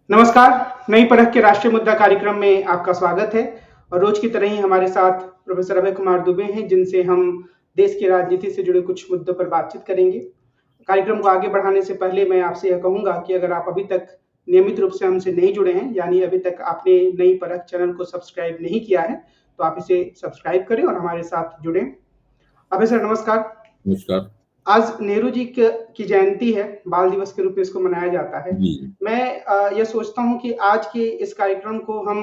नमस्कार। नई परख के राष्ट्रीय मुद्दा कार्यक्रम में आपका स्वागत है और रोज की तरह ही हमारे साथ प्रोफेसर अभय कुमार दुबे हैं, जिनसे हम देश की राजनीति से जुड़े कुछ मुद्दों पर बातचीत करेंगे। कार्यक्रम को आगे बढ़ाने से पहले मैं आपसे यह कहूंगा कि अगर आप अभी तक नियमित रूप से हमसे नहीं जुड़े हैं, यानी अभी तक आपने नई परख चैनल को सब्सक्राइब नहीं किया है, तो आप इसे सब्सक्राइब करें और हमारे साथ जुड़ें। अभय सर, नमस्कार। नमस्कार आज नेहरू जी की जयंती है, बाल दिवस के रूप में इसको मनाया जाता है। जी। मैं यह सोचता हूँ कि आज के इस कार्यक्रम को हम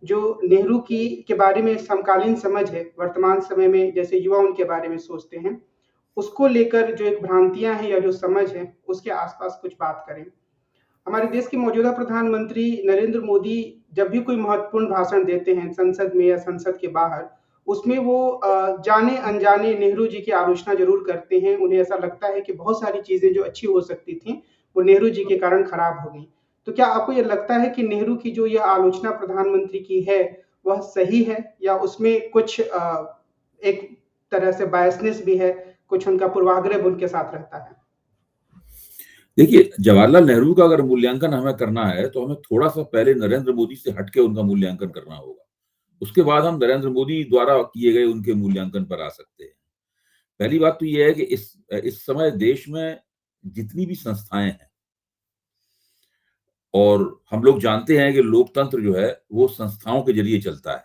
जो नेहरू की के बारे में समकालीन समझ है, वर्तमान समय में जैसे युवा उनके बारे में सोचते हैं, उसको लेकर जो एक भ्रांतियां हैं या जो समझ है, उसके आसपास कुछ बात करें। हमारे देश के मौजूदा प्रधानमंत्री नरेंद्र मोदी जब भी कोई महत्वपूर्ण भाषण देते हैं संसद में या संसद के बाहर, उसमें वो जाने अनजाने नेहरू जी की आलोचना जरूर करते हैं। उन्हें ऐसा लगता है कि बहुत सारी चीजें जो अच्छी हो सकती थी, वो नेहरू जी के कारण खराब हो गई। तो क्या आपको ये लगता है कि नेहरू की जो यह आलोचना प्रधानमंत्री की है, वह सही है, या उसमें कुछ एक तरह से बायसनेस भी है, कुछ उनका पूर्वाग्रह उनके साथ रहता है? देखिए, जवाहरलाल नेहरू का अगर मूल्यांकन हमें करना है, तो हमें थोड़ा-सा पहले नरेंद्र मोदी से हट के उनका मूल्यांकन करना होगा। उसके बाद हम नरेंद्र मोदी द्वारा किए गए उनके मूल्यांकन पर आ सकते हैं। पहली बात तो ये है कि इस समय देश में जितनी भी संस्थाएँ हैं और हम लोग जानते हैं कि लोकतंत्र जो है, वो संस्थाओं के ज़रिए चलता है।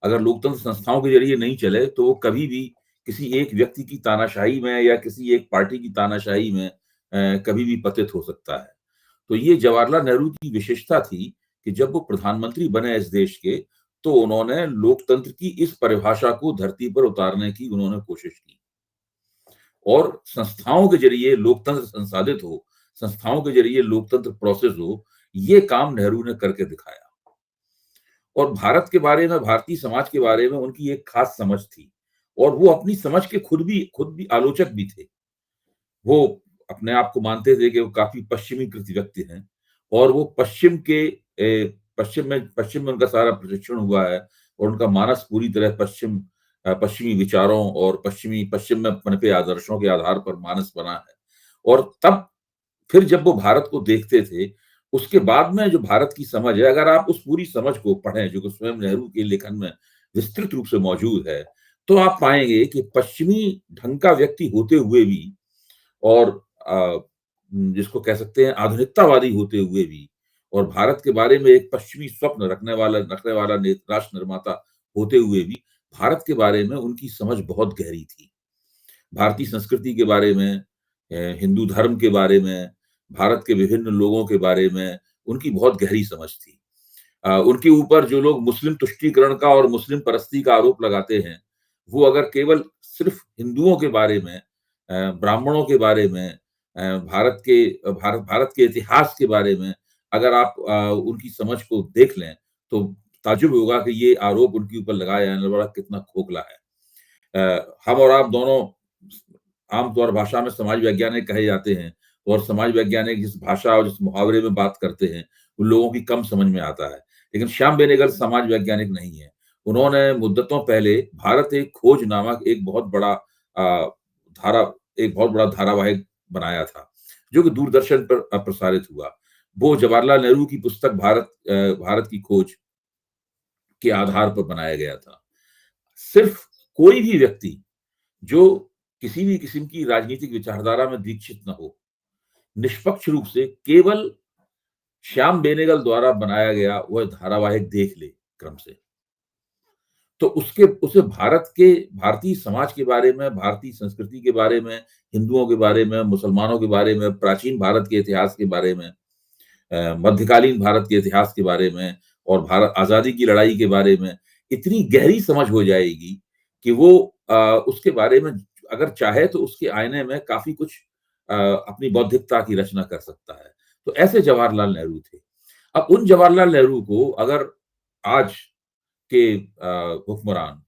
अगर लोकतंत्र संस्थाओं के ज़रिए नहीं चले, तो वो कभी भी किसी एक व्यक्ति की तानाशाही में या किसी एक पार्टी की तानाशाही में कभी भी पतित हो सकता है। तो ये जवाहरलाल नेहरू की विशेषता थी कि जब वो प्रधानमंत्री बने इस देश के, तो उन्होंने लोकतंत्र की इस परिभाषा को धरती पर उतारने की उन्होंने कोशिश की और संस्थाओं के ज़रिए लोकतंत्र संसाधित हो, संस्थाओं के ज़रिए लोकतंत्र प्रोसेस हो, ये काम नेहरू ने करके दिखाया। और भारत के बारे में, भारतीय समाज के बारे में उनकी एक खास समझ थी और वो अपनी समझ के खुद भी आलोचक भी थे। वो अपने आप को मानते थे कि वो काफ़ी पश्चिमीकृत व्यक्ति हैं और वो पश्चिम में उनका सारा प्रशिक्षण हुआ है और उनका मानस पूरी तरह पश्चिमी विचारों और पश्चिम में पनपे आदर्शों के आधार पर मानस बना है। और तब फिर जब वो भारत को देखते थे, उसके बाद में जो भारत की समझ है, अगर आप उस पूरी समझ को पढ़ें, जो कि स्वयं नेहरू के लेखन में विस्तृत रूप से मौजूद है, तो आप पाएँगे कि पश्चिमी ढंग का व्यक्ति होते हुए भी और जिसको कह सकते हैं आधुनिकतावादी होते हुए भी और भारत के बारे में एक पश्चिमी स्वप्न रखने वाला राष्ट्र निर्माता होते हुए भी, भारत के बारे में उनकी समझ बहुत गहरी थी। भारतीय संस्कृति के बारे में, हिंदू धर्म के बारे में, भारत के विभिन्न लोगों के बारे में उनकी बहुत गहरी समझ थी। उनके ऊपर जो लोग मुस्लिम तुष्टीकरण का और मुस्लिम परस्ती का आरोप लगाते हैं, वो अगर केवल सिर्फ हिंदुओं के बारे में, ब्राह्मणों के बारे में, भारत के इतिहास के बारे में अगर आप उनकी समझ को देख लें, तो ताज्जुब होगा कि ये आरोप उनके ऊपर लगाया जाने वाला कितना खोखला है। हम और आप दोनों आमतौर भाषा में समाज वैज्ञानिक कहे जाते हैं और समाज वैज्ञानिक जिस भाषा और जिस मुहावरे में बात करते हैं, उन लोगों की कम समझ में आता है। लेकिन श्याम बेनेगल समाज वैज्ञानिक नहीं है। उन्होंने मुद्दतों पहले भारत एक खोज नामक एक बहुत बड़ा धारावाहिक बनाया था, जो कि दूरदर्शन पर प्रसारित हुआ। वो जवाहरलाल नेहरू की पुस्तक भारत की खोज के आधार पर बनाया गया था। सिर्फ कोई भी व्यक्ति जो किसी भी किस्म की राजनीतिक विचारधारा में दीक्षित न हो, निष्पक्ष रूप से केवल श्याम बेनेगल द्वारा बनाया गया वह धारावाहिक देख ले क्रम से, तो उसे भारतीय समाज के बारे में, भारतीय संस्कृति के बारे में, हिंदुओं के बारे में, मुसलमानों के बारे में, प्राचीन भारत के इतिहास के बारे में, मध्यकालीन भारत के इतिहास के बारे में और भारत आज़ादी की लड़ाई के बारे में इतनी गहरी समझ हो जाएगी कि वो उसके बारे में अगर चाहे तो उसके आईने में काफ़ी कुछ अपनी बौद्धिकता की रचना कर सकता है। तो ऐसे जवाहरलाल नेहरू थे। अब उन जवाहरलाल नेहरू को अगर आज के हुक्मरान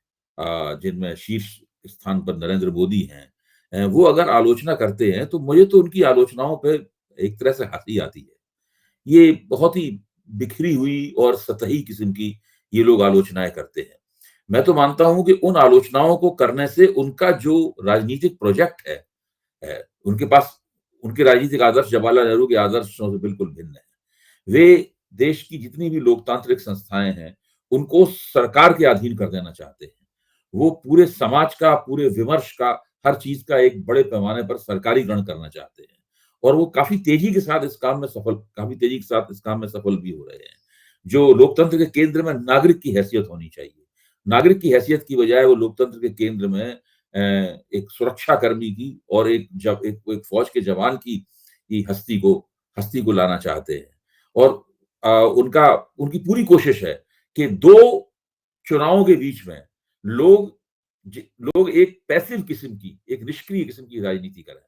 जिनमें शीर्ष स्थान पर नरेंद्र मोदी हैं, वो अगर आलोचना करते हैं, तो मुझे तो उनकी आलोचनाओं पे एक तरह से हँसी आती है। ये बहुत ही बिखरी हुई और सतही किस्म की ये लोग आलोचनाएँ करते हैं। मैं तो मानता हूँ कि उन आलोचनाओं को करने से उनका जो राजनीतिक प्रोजेक्ट है, उनके पास उनके राजनीतिक आदर्श जवाहरलाल नेहरू के आदर्शों से बिल्कुल भिन्न है। वे देश की जितनी भी लोकतांत्रिक संस्थाएं हैं उनको सरकार के अधीन कर देना चाहते हैं। वो पूरे समाज का, पूरे विमर्श का, हर चीज का एक बड़े पैमाने पर सरकारीकरण करना चाहते हैं और वो काफी तेजी के साथ इस काम में सफल भी हो रहे हैं। जो लोकतंत्र के केंद्र में नागरिक की हैसियत होनी चाहिए, नागरिक की हैसियत की बजाय वो लोकतंत्र के केंद्र में एक सुरक्षा कर्मी की और एक फौज के जवान की हस्ती को लाना चाहते हैं। और उनकी पूरी कोशिश है कि दो चुनावों के बीच में लोग एक पैसिव किस्म की, एक निष्क्रिय किस्म की राजनीति करें,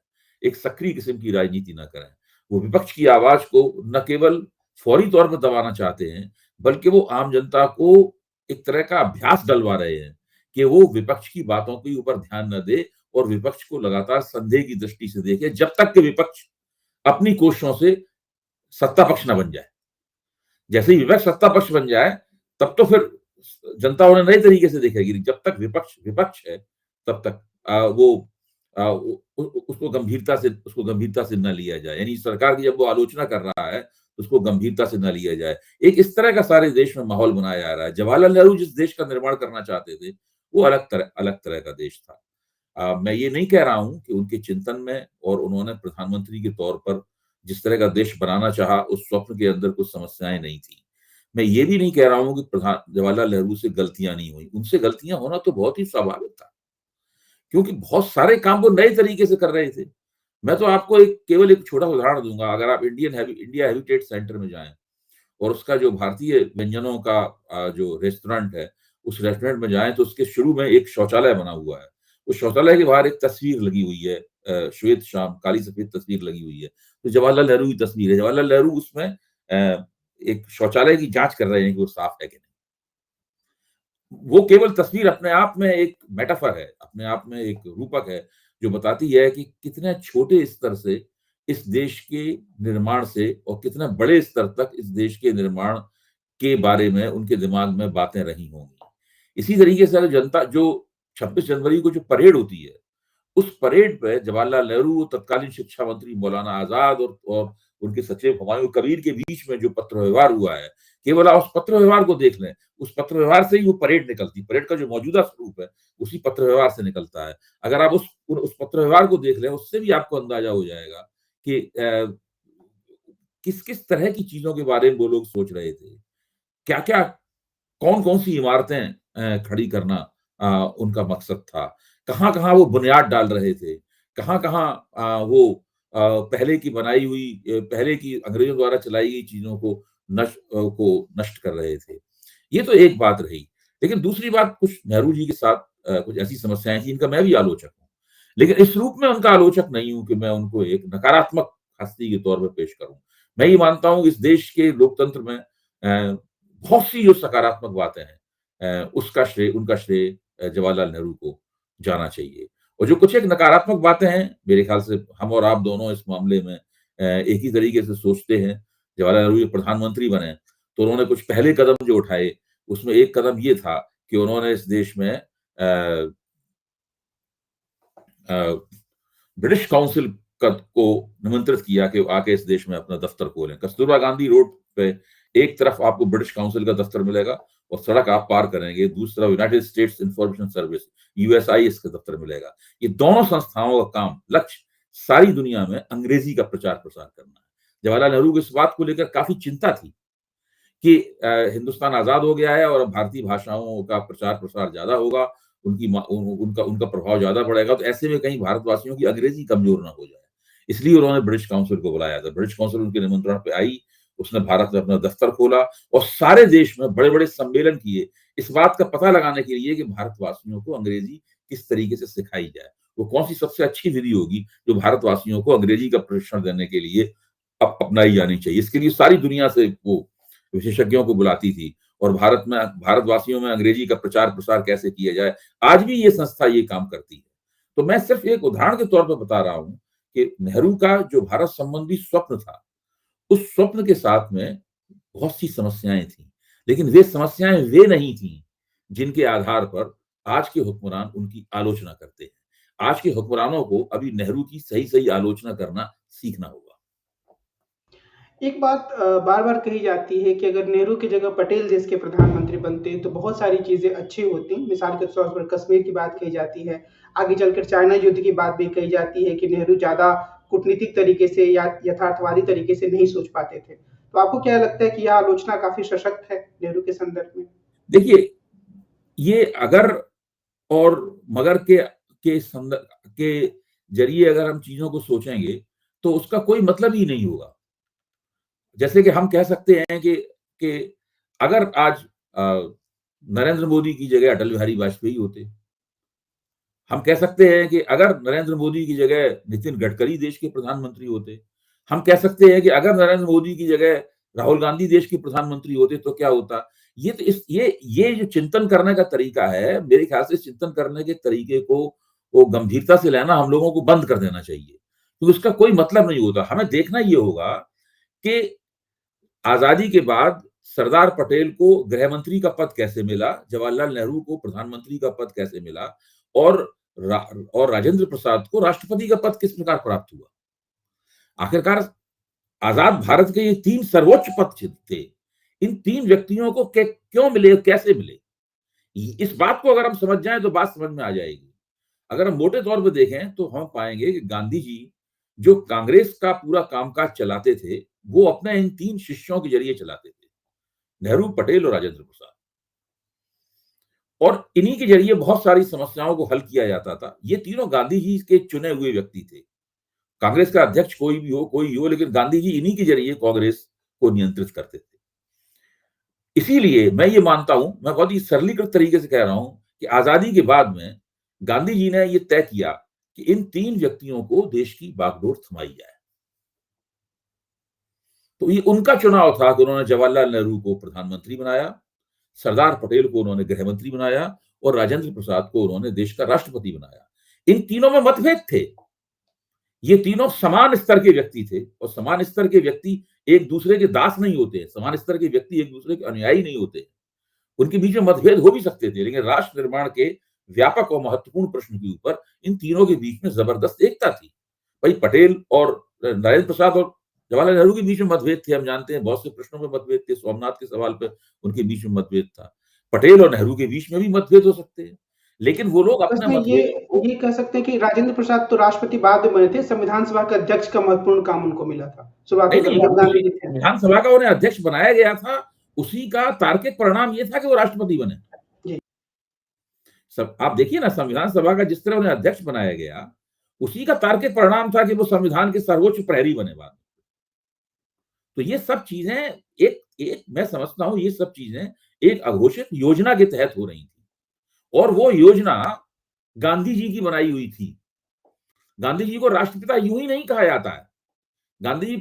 एक सक्रिय किस्म की राजनीति ना करें। वो विपक्ष की आवाज को न केवल फौरी तौर पर दबाना चाहते हैं, बल्कि वो आम जनता को एक तरह का अभ्यास डलवा रहे हैं कि वो विपक्ष की बातों के ऊपर ध्यान न दे और विपक्ष को लगातार संदेह की दृष्टि से देखे, जब तक कि विपक्ष अपनी कोशिशों से सत्ता पक्ष न बन जाए। जैसे ही विपक्ष सत्ता पक्ष बन जाए, तब तो फिर जनता उन्हें नए तरीके से देखेगी। जब तक विपक्ष है, तब तक उसको गंभीरता से न लिया जाए। यानी सरकार की जब वो आलोचना कर रहा है, उसको गंभीरता से न लिया जाए। एक इस तरह का सारे देश में माहौल बनाया जा रहा है। जवाहरलाल नेहरू जिस देश का निर्माण करना चाहते थे, वो अलग तरह का देश था। मैं ये नहीं कह रहा हूं कि उनके चिंतन में और उन्होंने प्रधानमंत्री के तौर पर जिस तरह का देश बनाना चाहा, उस स्वप्न के अंदर कुछ समस्याएं नहीं थी। मैं ये भी नहीं कह रहा हूं कि जवाहरलाल नेहरू से गलतियां नहीं हुई। उनसे गलतियां होना तो बहुत ही स्वाभाविक था, क्योंकि बहुत सारे काम वो नए तरीके से कर रहे थे। मैं तो आपको केवल एक छोटा उदाहरण दूंगा। अगर आप इंडिया हेरिटेज सेंटर में जाएं और उसका जो भारतीय व्यंजनों का जो रेस्टोरेंट है, उस रेस्टोरेंट में जाएं तो उसके शुरू में एक शौचालय बना हुआ है। उस शौचालय के बाहर एक तस्वीर लगी हुई है, श्वेत शाम काली सफेद तस्वीर लगी हुई है, तो जवाहरलाल नेहरू की तस्वीर है। जवाहरलाल नेहरू उसमें एक शौचालय की जांच कर रहे हैं कि वो साफ है कि नहीं। वो केवल तस्वीर अपने आप में एक मेटाफर है, अपने आप में एक रूपक है, जो बताती है कि कितने छोटे स्तर से इस देश के निर्माण से और कितने बड़े स्तर तक इस देश के निर्माण के बारे में उनके दिमाग में बातें रही होंगी। इसी तरीके से जनता जो 26 जनवरी को जो परेड होती है, उस परेड पे जवाहरलाल नेहरू, तत्कालीन शिक्षा मंत्री मौलाना आजाद और उनके सचिव हुमायूं कबीर के बीच में जो पत्र व्यवहार हुआ है, केवल आप उस पत्र व्यवहार को देख लें। उस पत्र व्यवहार से ही वो परेड निकलती, परेड का जो मौजूदा स्वरूप है उसी पत्र व्यवहार से निकलता है। अगर आप उस पत्र व्यवहार को देख लें, उससे भी आपको अंदाजा हो जाएगा कि किस किस तरह की चीजों के बारे में वो लोग सोच रहे थे, क्या क्या, कौन कौन सी इमारतें खड़ी करना उनका मकसद था, कहाँ कहाँ वो बुनियाद डाल रहे थे, कहाँ कहाँ वो पहले की बनाई हुई, पहले की अंग्रेजों द्वारा चलाई गई चीजों को नष्ट कर रहे थे। ये तो एक बात रही। लेकिन दूसरी बात, कुछ नेहरू जी के साथ कुछ ऐसी समस्याएं थी, इनका मैं भी आलोचक हूँ, लेकिन इस रूप में उनका आलोचक नहीं हूं कि मैं उनको एक नकारात्मक हस्ती के तौर पर पेश करूं। मैं ये मानता हूं इस देश के लोकतंत्र में बहुत सी जो सकारात्मक बातें हैं, उनका श्रेय जवाहरलाल नेहरू को जाना चाहिए। और जो कुछ एक नकारात्मक बातें हैं, मेरे ख्याल से हम और आप दोनों इस मामले में एक ही तरीके से सोचते हैं। जवाहरलाल नेहरू जब प्रधानमंत्री बने तो उन्होंने कुछ पहले कदम जो उठाए, उसमें एक कदम ये था कि उन्होंने इस देश में ब्रिटिश काउंसिल को निमंत्रित किया कि आके इस देश में अपना दफ्तर खोलें। कस्तूरबा गांधी रोड पे एक तरफ आपको ब्रिटिश काउंसिल का दफ्तर मिलेगा और सड़क आप पार करेंगे, दूसरी तरफ यूनाइटेड स्टेट्स इंफॉर्मेशन सर्विस यूएसआईएस का दफ्तर मिलेगा। ये दोनों संस्थाओं का काम, लक्ष्य सारी दुनिया में अंग्रेजी का प्रचार प्रसार करना है। जवाहरलाल नेहरू को इस बात को लेकर काफी चिंता थी कि हिंदुस्तान आजाद हो गया है और अब भारतीय भाषाओं का प्रचार प्रसार ज्यादा होगा, उनका प्रभाव ज्यादा बढ़ेगा, तो ऐसे में कहीं भारतवासियों की अंग्रेजी कमजोर ना हो जाए। इसलिए उन्होंने ब्रिटिश काउंसिल को बुलाया था। ब्रिटिश काउंसिल उनके निमंत्रण पे आई, उसने भारत में अपना दफ्तर खोला और सारे देश में बड़े बड़े सम्मेलन किए इस बात का पता लगाने के लिए कि भारतवासियों को अंग्रेजी किस तरीके से सिखाई जाए, वो कौन सी सबसे अच्छी विधि होगी जो भारतवासियों को अंग्रेजी का प्रशिक्षण देने के लिए अपनाई जानी चाहिए। इसके लिए सारी दुनिया से वो विशेषज्ञों को बुलाती थी और भारतवासियों में अंग्रेजी का प्रचार प्रसार कैसे किया जाए, आज भी ये संस्था ये काम करती है। तो मैं सिर्फ एक उदाहरण के तौर पर बता रहा हूं कि नेहरू का जो भारत संबंधी स्वप्न था, उस स्वप्न के साथ में बहुत सी समस्याएं थी, लेकिन वे नहीं थी जिनके आधार पर आज के हुक्मरान उनकी आलोचना करते हैं। आज के हुक्मरानों को अभी नेहरू की सही सही आलोचना करना सीखना होगा। एक बात बार-बार कही जाती है कि अगर नेहरू की जगह पटेल देश के प्रधानमंत्री बनते तो बहुत सारी चीज़ें अच्छी होती। मिसाल के तौर पर कश्मीर की बात कही जाती है। आगे चलकर चाइना युद्ध की बात भी कही जाती है कि नेहरू ज़्यादा कूटनीतिक तरीके से या यथार्थवादी तरीके से नहीं सोच पाते थे। तो आपको क्या लगता है कि यह आलोचना काफ़ी सशक्त है नेहरू के संदर्भ में? देखिए, ये अगर और मगर के जरिए अगर हम चीजों को सोचेंगे तो उसका कोई मतलब ही नहीं होगा। जैसे कि हम कह सकते हैं कि अगर आज नरेंद्र मोदी की जगह अटल बिहारी वाजपेयी होते, हम कह सकते हैं कि अगर नरेंद्र मोदी की जगह नितिन गडकरी देश के प्रधानमंत्री होते, हम कह सकते हैं कि अगर नरेंद्र मोदी की जगह राहुल गांधी देश के प्रधानमंत्री होते तो क्या होता। ये तो इस ये जो चिंतन करने का तरीका है, मेरे ख्याल से चिंतन करने के तरीके को गंभीरता से लेना हम लोगों को बंद कर देना चाहिए, तो उसका कोई मतलब नहीं होता। हमें देखना ये होगा कि आजादी के बाद सरदार पटेल को गृह मंत्री का पद कैसे मिला, जवाहरलाल नेहरू को प्रधानमंत्री का पद कैसे मिला, और और राजेंद्र प्रसाद को राष्ट्रपति का पद किस प्रकार प्राप्त हुआ। आखिरकार आजाद भारत के ये 3 सर्वोच्च पद थे। इन 3 व्यक्तियों को क्यों मिले, कैसे मिले? इस बात को अगर हम समझ जाएं तो बात समझ में आ जाएगी। अगर हम मोटे तौर पर देखें तो हम पाएंगे कि गांधी जी जो कांग्रेस का पूरा कामकाज चलाते थे, वो अपने इन 3 शिष्यों के जरिए चलाते थे, नेहरू, पटेल और राजेंद्र प्रसाद। और इन्हीं के जरिए बहुत सारी समस्याओं को हल किया जाता था। ये तीनों गांधी जी के चुने हुए व्यक्ति थे। कांग्रेस का अध्यक्ष कोई हो, लेकिन गांधी जी इन्हीं के जरिए कांग्रेस को नियंत्रित करते थे। इसीलिए मैं ये मानता हूं, मैं बहुत ही सरलीकृत तरीके से कह रहा हूं, कि आजादी के बाद में गांधी जी ने यह तय किया कि इन 3 व्यक्तियों को देश की बागडोर थमाई जाए। तो ये उनका चुनाव था कि उन्होंने जवाहरलाल नेहरू को प्रधानमंत्री बनाया, सरदार पटेल को उन्होंने गृह मंत्री बनाया और राजेंद्र प्रसाद को उन्होंने देश का राष्ट्रपति बनाया। इन तीनों में मतभेद थे। ये तीनों समान स्तर के व्यक्ति थे, और समान स्तर के व्यक्ति एक दूसरे के दास नहीं होते, समान स्तर के व्यक्ति एक दूसरे के अनुयायी नहीं होते। उनके बीच में मतभेद हो भी सकते थे, लेकिन राष्ट्र निर्माण के व्यापक और महत्वपूर्ण प्रश्न के ऊपर इन तीनों के बीच में जबरदस्त एकता थी। भाई पटेल और नरेंद्र प्रसाद और जवाहरलाल नेहरू के बीच में मतभेद थे, हम जानते हैं बहुत से प्रश्नों में मतभेद थे, सोमनाथ के सवाल पर उनके बीच में मतभेद था। पटेल और नेहरू के बीच में भी मतभेद हो सकते हैं, लेकिन वो लोग अपने वैसे मतभेदों को ये कह सकते हैं कि राजेंद्र प्रसाद तो राष्ट्रपति बाद में बने थे, संविधान सभा के अध्यक्ष का महत्वपूर्ण काम उनको मिला था। शुरुआत नहीं में जब नहीं, राहुल उसी गांधी जी थे। विधानसभा का उन्हें अध्यक्ष बनाया गया था, उसी का तार्किक परिणाम ये था कि वो राष्ट्रपति बने। जी। सब आप देखिए ना, संविधान सभा का जिस तरह उन्हें अध्यक्ष बनाया गया, उसी का तार्किक परिणाम था कि वो संविधान के सर्वोच्च प्रहरी बने बाद में। तो ये सब चीजें एक एक मैं समझता हूं, ये सब चीजें एक अघोषित योजना के तहत हो रही थी, और वो योजना गांधी जी की बनाई हुई थी। गांधी जी को राष्ट्रपिता यूं ही नहीं कहा जाता है। गांधी जी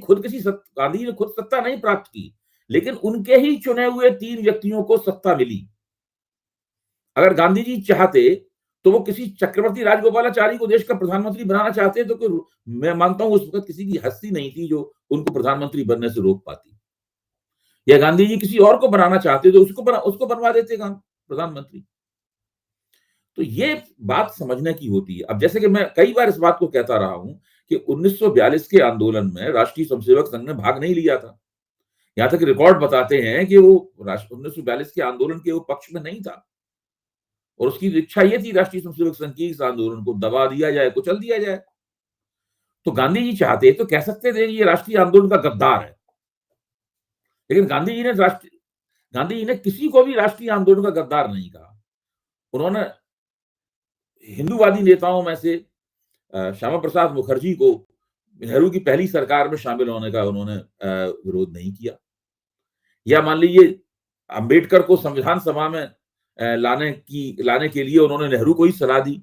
ने खुद सत्ता नहीं प्राप्त की, लेकिन उनके ही चुने हुए 3 व्यक्तियों को सत्ता मिली। अगर गांधी जी चाहते तो वो किसी चक्रवर्ती राजगोपालाचारी को देश का प्रधानमंत्री बनाना चाहते तो मैं मानता हूं उस वक्त किसी की हस्ती नहीं थी जो उनको प्रधानमंत्री बनने से रोक पाती। या गांधी जी किसी और को बनाना चाहते तो उसको बनवा देते प्रधानमंत्री। तो ये बात समझने की होती है। अब जैसे कि मैं कई बार इस बात को कहता रहा हूं कि 1942 के आंदोलन में राष्ट्रीय स्वयंसेवक संघ ने भाग नहीं लिया था। यहां तक रिकॉर्ड बताते हैं कि वो 1942 के आंदोलन के वो पक्ष में नहीं था, और उसकी इच्छा ये थी राष्ट्रीय स्वयंसेवक संघ की, इस आंदोलन को दबा दिया जाए, कुचल दिया जाए। तो गांधी जी चाहते तो कह सकते थे ये राष्ट्रीय आंदोलन का गद्दार है, लेकिन गांधी जी ने किसी को भी राष्ट्रीय आंदोलन का गद्दार नहीं कहा। उन्होंने हिंदूवादी नेताओं में से श्यामा प्रसाद मुखर्जी को नेहरू की पहली सरकार में शामिल होने का उन्होंने विरोध नहीं किया। या मान लीजिए अंबेडकर को संविधान सभा में लाने के लिए उन्होंने नेहरू को ही सलाह दी।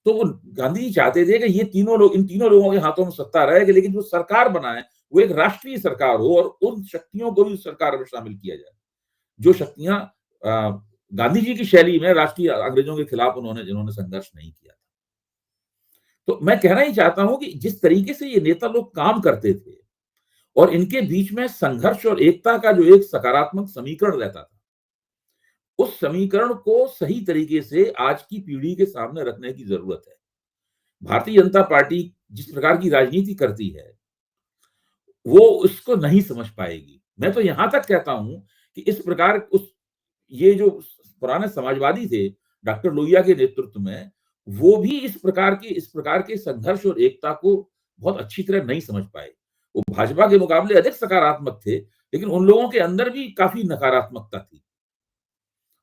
तो वो गांधी जी चाहते थे कि ये इन तीनों लोगों के हाथों में सत्ता रहेगी, लेकिन जो सरकार बनाए वो एक राष्ट्रीय सरकार हो और उन शक्तियों को भी सरकार में शामिल किया जाए जो शक्तियां गांधी जी की शैली में राष्ट्रीय अंग्रेजों के खिलाफ जिन्होंने संघर्ष नहीं किया। तो मैं कहना ही चाहता हूं कि जिस तरीके से ये नेता लोग काम करते थे और इनके बीच में संघर्ष और एकता का जो एक सकारात्मक समीकरण रहता था, उस समीकरण को सही तरीके से आज की पीढ़ी के सामने रखने की जरूरत है। भारतीय जनता पार्टी जिस प्रकार की राजनीति करती है, वो उसको नहीं समझ पाएगी। मैं तो यहां तक कहता हूं कि इस प्रकार ये जो पुराने समाजवादी थे डॉक्टर लोहिया के नेतृत्व में, वो भी इस प्रकार के संघर्ष और एकता को बहुत अच्छी तरह नहीं समझ पाए। वो भाजपा के मुकाबले अधिक सकारात्मक थे, लेकिन उन लोगों के अंदर भी काफी नकारात्मकता थी,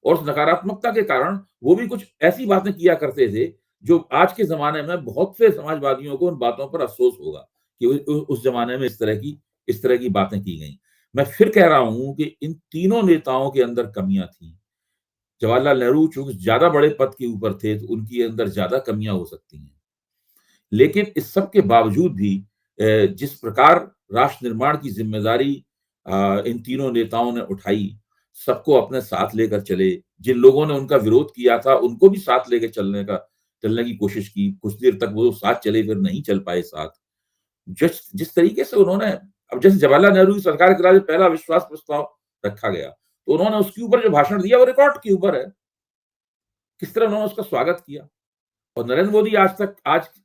और उस नकारात्मकता के कारण वो भी कुछ ऐसी बातें किया करते थे जो आज के जमाने में बहुत से समाजवादियों को उन बातों पर अफसोस होगा कि उस जमाने में इस तरह की बातें की गई। मैं फिर कह रहा हूं कि इन तीनों नेताओं के अंदर कमियां थी। जवाहरलाल नेहरू चूंकि ज्यादा बड़े पद के ऊपर थे तो उनके अंदर ज्यादा कमियां हो सकती हैं, लेकिन इस सब के बावजूद भी जिस प्रकार राष्ट्र निर्माण की जिम्मेदारी इन तीनों नेताओं ने उठाई, सबको अपने साथ लेकर चले। जिन लोगों ने उनका विरोध किया था उनको भी साथ लेकर चलने की कोशिश की। कुछ देर तक वो साथ चले, फिर नहीं चल पाए साथ। जिस जिस तरीके से उन्होंने, अब जैसे जवाहरलाल नेहरू की सरकार के राज्य पहला विश्वास प्रस्ताव रखा गया, तो उन्होंने उसके ऊपर जो भाषण दिया वो रिकॉर्ड के ऊपर है, किस तरह उन्होंने उसका स्वागत किया। और नरेंद्र मोदी आज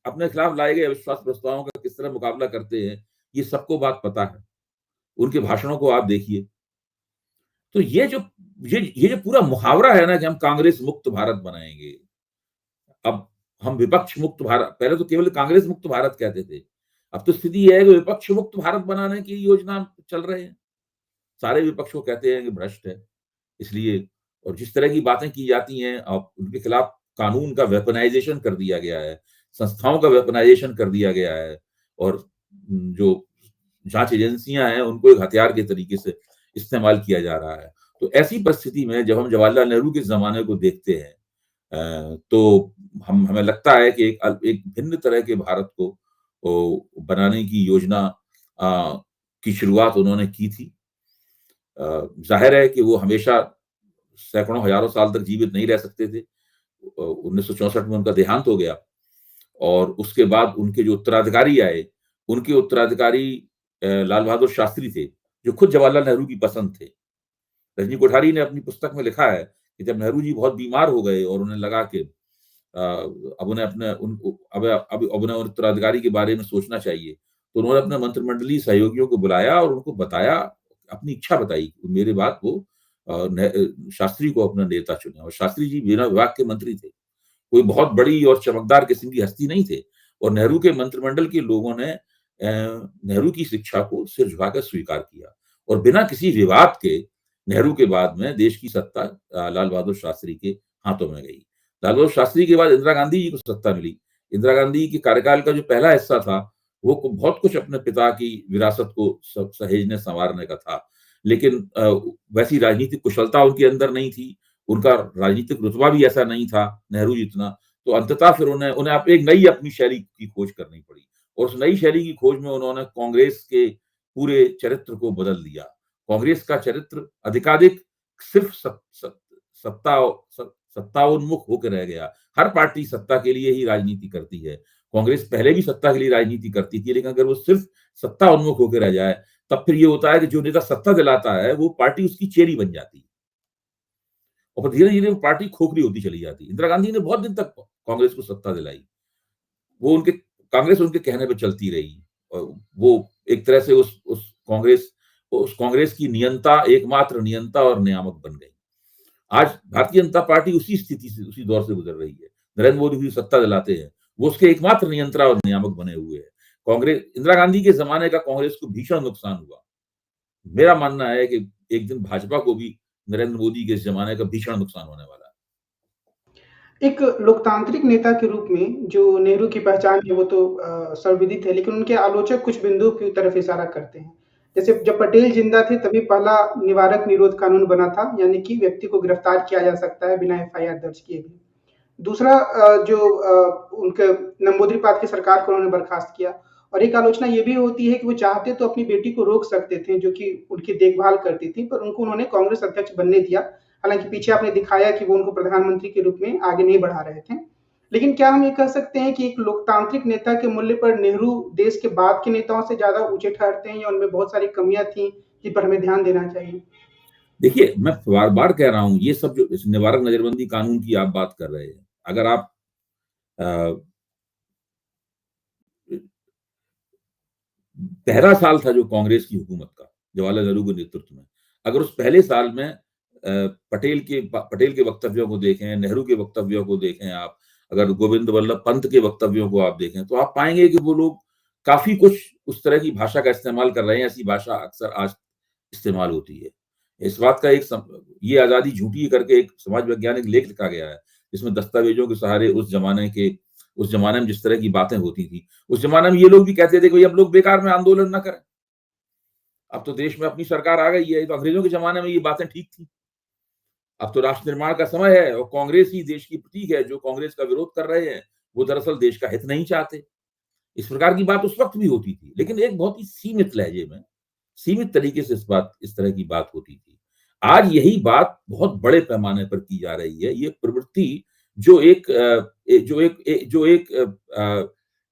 अपने खिलाफ लाए गए अविश्वास प्रस्तावों का किस तरह मुकाबला करते हैं, ये सबको बात पता है। उनके भाषणों को आप देखिए। तो ये जो पूरा मुहावरा है ना कि हम कांग्रेस मुक्त भारत बनाएंगे, अब हम विपक्ष मुक्त भारत, पहले तो केवल कांग्रेस मुक्त भारत कहते थे, अब तो स्थिति यह है कि विपक्ष मुक्त भारत बनाने की योजना चल रहे हैं। सारे विपक्ष को कहते हैं कि भ्रष्ट है, इसलिए। और जिस तरह की बातें की जाती हैं, अब उनके खिलाफ कानून का वेपनाइजेशन कर दिया गया है, संस्थाओं का वेपनाइजेशन कर दिया गया है, और जो जांच एजेंसियां हैं उनको एक हथियार के तरीके से इस्तेमाल किया जा रहा है। तो ऐसी परिस्थिति में जब हम जवाहरलाल नेहरू के जमाने को देखते हैं, तो हमें लगता है कि एक भिन्न तरह के भारत को बनाने की योजना की शुरुआत उन्होंने की थी। जाहिर है कि वो हमेशा सैकड़ों हजारों साल तक जीवित नहीं रह सकते थे। 1964 में उनका देहांत हो गया, और उसके बाद उनके जो उत्तराधिकारी आए, उनके उत्तराधिकारी लाल बहादुर शास्त्री थे, जो खुद जवाहरलाल नेहरू की पसंद थे। रजनी कोठारी ने अपनी पुस्तक में लिखा है कि जब नेहरू जी बहुत बीमार हो गए और उन्हें लगा कि अब उन्हें अपने अब उन्हें उत्तराधिकारी के बारे में सोचना चाहिए, तो उन्होंने अपने मंत्रिमंडलीय सहयोगियों को बुलाया और उनको बताया, अपनी इच्छा बताई, मेरे बाद वो शास्त्री को अपना नेता चुने। और शास्त्री जी बिना विभाग के मंत्री थे, कोई बहुत बड़ी और चमकदार किस्म की हस्ती नहीं थे, और नेहरू के मंत्रिमंडल के लोगों ने नेहरू की शिक्षा को सिर झुकाकर स्वीकार किया, और बिना किसी विवाद के नेहरू के बाद में देश की सत्ता लाल बहादुर शास्त्री के हाथों में गई। लाल बहादुर शास्त्री के बाद इंदिरा गांधी जी को सत्ता मिली। इंदिरा गांधी के कार्यकाल का जो पहला हिस्सा था, वो बहुत कुछ अपने पिता की विरासत को सहेजने संवारने का था, लेकिन वैसी राजनीतिक कुशलता उनके अंदर नहीं थी, उनका राजनीतिक रुतबा भी ऐसा नहीं था नेहरू जितना। तो अंततः फिर उन्हें आप एक नई अपनी शैली की खोज करनी पड़ी, और उस नई शैली की खोज में उन्होंने कांग्रेस के पूरे चरित्र को बदल दिया। कांग्रेस का चरित्र अधिकाधिक सिर्फ सत्ताोन्मुख होकर रह गया। हर पार्टी सत्ता के लिए ही राजनीति करती है। कांग्रेस पहले भी सत्ता के लिए राजनीति करती थी, लेकिन अगर वो सिर्फ सत्ता उन्मुख होकर रह जाए, तब फिर ये होता है कि जो नेता सत्ता दिलाता है वो पार्टी उसकी चेरी बन जाती है, और धीरे धीरे वो पार्टी खोखली होती चली जाती है। इंदिरा गांधी ने बहुत दिन तक कांग्रेस को सत्ता दिलाई, वो उनके कांग्रेस उनके कहने पे चलती रही, और वो एक तरह से उस कांग्रेस की नियंता, एकमात्र नियंता और नियामक बन गई। आज भारतीय जनता पार्टी उसी स्थिति से, उसी दौर से गुजर रही है। नरेंद्र मोदी भी सत्ता दिलाते हैं, वो उसके एकमात्र नियंत्रा और नियामक बने हुए हैं। कांग्रेस, इंदिरा गांधी के जमाने का कांग्रेस को भीषण नुकसान हुआ। मेरा मानना है कि एक दिन भाजपा को भी नरेंद्र मोदी के इस जमाने का भीषण नुकसान होने वाला है। एक लोकतांत्रिक नेता के रूप में जो नेहरू की पहचान है वो तो सर्वविदित है, लेकिन उनके आलोचक कुछ बिंदुओं की तरफ इशारा करते हैं। जैसे जब पटेल जिंदा थे तभी पहला निवारक निरोध कानून बना था, यानी कि व्यक्ति को गिरफ्तार किया जा सकता है बिना एफआईआर दर्ज किए भी। दूसरा उनके नंबूदिरीपाद की सरकार को उन्होंने बर्खास्त किया, और एक आलोचना ये भी होती है कि वो चाहते तो अपनी बेटी को रोक सकते थे जो कि उनकी देखभाल करती थी, पर उनको उन्होंने कांग्रेस अध्यक्ष बनने दिया। हालांकि पीछे आपने दिखाया कि वो उनको प्रधानमंत्री के रूप में आगे नहीं बढ़ा रहे थे। लेकिन क्या हम ये कह सकते हैं कि एक लोकतांत्रिक नेता के मूल्य पर नेहरू देश के बाद के नेताओं से ज्यादा ऊंचे ठहरते हैं, या उनमें बहुत सारी कमियां थी जिन पर हमें ध्यान देना चाहिए? देखिए, मैं बार बार कह रहा हूं, ये सब जो इस निवारक नजरबंदी कानून की आप बात कर रहे हैं, अगर आप पहला साल था जो कांग्रेस की हुकूमत का, जवाहरलाल नेहरू के नेतृत्व में। अगर उस पहले साल में पटेल के वक्तव्यों को देखें, नेहरू के वक्तव्यों को देखें आप, अगर गोविंद वल्लभ पंत के वक्तव्यों को आप देखें, तो आप पाएंगे कि वो लोग काफी कुछ उस तरह की भाषा का इस्तेमाल कर रहे हैं, ऐसी भाषा अक्सर आज इस्तेमाल होती है। इस बात का ये आजादी झूठी करके एक समाज वैज्ञानिक लेख लिखा गया है, जिसमें दस्तावेजों के सहारे उस जमाने में जिस तरह की बातें होती थी, उस जमाने में ये लोग भी कहते थे कि हम लोग बेकार में आंदोलन ना करें। अब तो देश में अपनी सरकार आ गई है, तो अंग्रेजों के जमाने में ये बातें ठीक थी। अब तो राष्ट्र निर्माण का समय है और कांग्रेस ही देश की प्रतीक है। जो कांग्रेस का विरोध कर रहे हैं, वो दरअसल देश का हित नहीं चाहते। इस प्रकार की बात उस वक्त भी होती थी, लेकिन एक बहुत ही सीमित लहजे में, सीमित तरीके से इस तरह की बात होती थी। आज यही बात बहुत बड़े पैमाने पर की जा रही है। ये प्रवृत्ति जो एक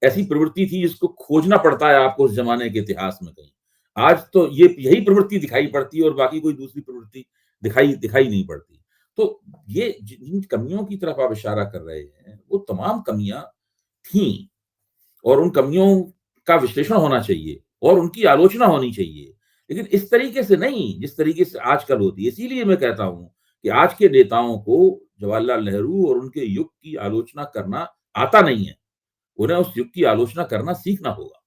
ऐसी प्रवृत्ति थी जिसको खोजना पड़ता है आपको उस जमाने के इतिहास में कहीं। आज तो यही प्रवृत्ति दिखाई पड़ती है और बाकी कोई दूसरी प्रवृत्ति दिखाई नहीं पड़ती। तो ये जिन कमियों की तरफ आप इशारा कर रहे हैं, वो तमाम कमियां थी और उन कमियों का विश्लेषण होना चाहिए और उनकी आलोचना होनी चाहिए, लेकिन इस तरीके से नहीं जिस तरीके से आजकल होती है। इसीलिए मैं कहता हूं कि आज के नेताओं को जवाहरलाल नेहरू और उनके युग की आलोचना करना आता नहीं है। उन्हें उस युग की आलोचना करना सीखना होगा।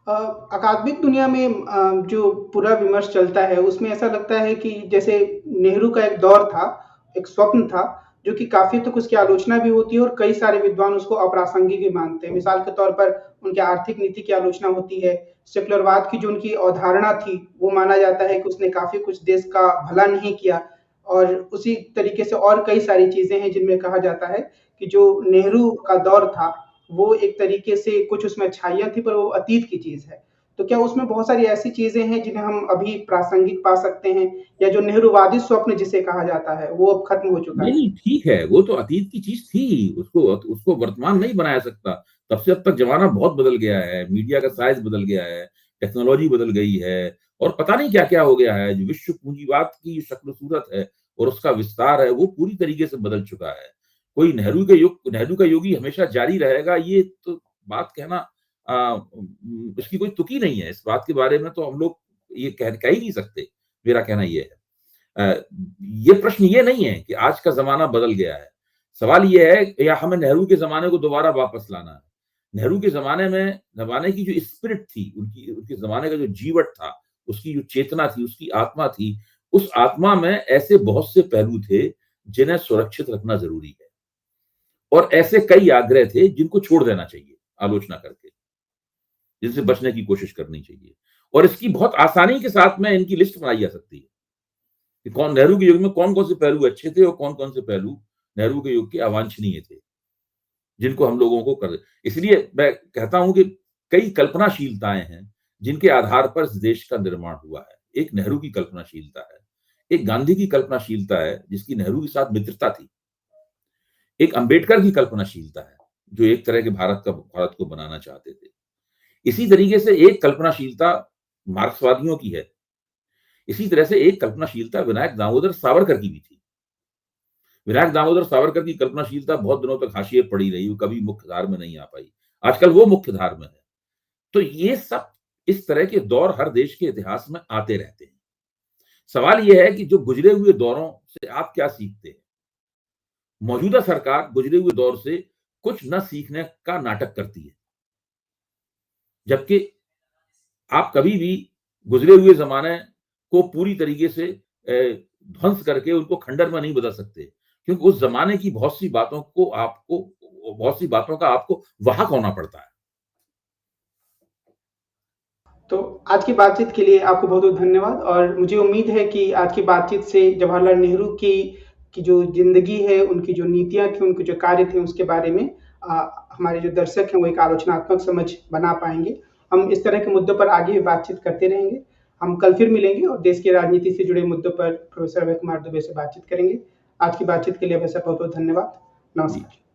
अकादमिक दुनिया में जो पूरा विमर्श चलता है, उसमें ऐसा लगता है कि जैसे नेहरू का एक दौर था, एक स्वप्न था, जो कि काफ़ी तक उसकी आलोचना भी होती है और कई सारे विद्वान उसको अप्रासंगिक भी मानते हैं। मिसाल के तौर पर उनकी आर्थिक नीति की आलोचना होती है, सेकुलरवाद की जो उनकी अवधारणा थी, वो माना जाता है कि उसने काफ़ी कुछ देश का भला नहीं किया और उसी तरीके से और कई सारी चीज़ें हैं जिनमें कहा जाता है कि जो नेहरू का दौर था, वो एक तरीके से कुछ उसमें अच्छाइयाँ थी पर वो अतीत की चीज़ है। तो क्या उसमें बहुत सारी ऐसी चीज़ें हैं जिन्हें हम अभी प्रासंगिक पा सकते हैं या जो नेहरूवादी स्वप्न जिसे कहा जाता है, वो अब खत्म हो चुका है? नहीं, ठीक है, वो तो अतीत की चीज थी, उसको वर्तमान नहीं बनाया सकता। तब से अब तक जमाना बहुत बदल गया है, मीडिया का साइज बदल गया है, टेक्नोलॉजी बदल गई है और पता नहीं क्या-क्या हो गया है। जो विश्व पूंजीवाद की शक्ल सूरत है और उसका विस्तार है, वो पूरी तरीके से बदल चुका है। कोई नेहरू का युग ही हमेशा जारी रहेगा, ये तो बात कहना इसकी कोई तुक ही नहीं है। इस बात के बारे में तो हम लोग ये कह ही नहीं सकते, मेरा कहना ये है। ये प्रश्न ये नहीं है कि आज का ज़माना बदल गया है। सवाल ये है या हमें नेहरू के ज़माने को दोबारा वापस लाना है। नेहरू के ज़माने की जो स्पिरिट थी, उनकी उनके ज़माने का जो जीवट था, उसकी जो चेतना थी, उसकी आत्मा थी, उस आत्मा में ऐसे बहुत से पहलू थे, जिन्हें सुरक्षित रखना ज़रूरी है। और ऐसे कई आग्रह थे जिनको छोड़ देना चाहिए आलोचना करके, जिनसे बचने की कोशिश करनी चाहिए। और इसकी बहुत आसानी के साथ में इनकी लिस्ट बनाई जा सकती है। कि नेहरू के युग में कौन-कौन से पहलू अच्छे थे और कौन-कौन से पहलू नेहरू के युग के अवांछनीय थे, जिनको हम लोगों को कर इसलिए मैं कहता हूं कि कई कल्पनाशीलताएं हैं, जिनके आधार पर इस देश का निर्माण हुआ है। एक नेहरू की कल्पनाशीलता है, एक गांधी की कल्पनाशीलता है, जिसकी नेहरू के साथ मित्रता थी। एक अंबेडकर की कल्पनाशीलता है, जो एक तरह के भारत को बनाना चाहते थे। इसी तरीके से एक कल्पनाशीलता मार्क्सवादियों की है। इसी तरह से एक कल्पनाशीलता विनायक दामोदर सावरकर की भी थी। विनायक दामोदर सावरकर की कल्पनाशीलता बहुत दिनों तक हाशिए पड़ी रही, वो कभी मुख्य धार में नहीं आ पाई। आजकल वो मुख्य धार में है। तो ये सब इस तरह के दौर हर देश के इतिहास में आते रहते हैं। सवाल ये है कि जो गुजरे हुए दौरों से आप क्या सीखते हैं? मौजूदा सरकार गुजरे हुए दौर से कुछ न सीखने का नाटक करती है। जबकि आप कभी भी गुजरे हुए ज़माने को पूरी तरीके से ध्वंस करके उनको खंडर में नहीं बदल सकते, क्योंकि उस ज़माने की बहुत सी बातों का आपको वाहक होना पड़ता है। तो आज की बातचीत के लिए आपको बहुत-बहुत धन्यवाद और मुझे उम्मीद है कि आज की बातचीत से जवाहरलाल नेहरू की जो ज़िंदगी है, उनकी जो नीतियाँ थी, उनके जो कार्य थे, उसके बारे में हमारे जो दर्शक हैं, वो एक आलोचनात्मक समझ बना पाएँगे। हम इस तरह के मुद्दों पर आगे भी बातचीत करते रहेंगे। हम कल फिर मिलेंगे और देश की राजनीति से जुड़े मुद्दों पर प्रोफ़ेसर अभय कुमार दुबे से बातचीत करेंगे। आज की बातचीत के लिए वैसे बहुत-बहुत धन्यवाद। जी। नमस्कार।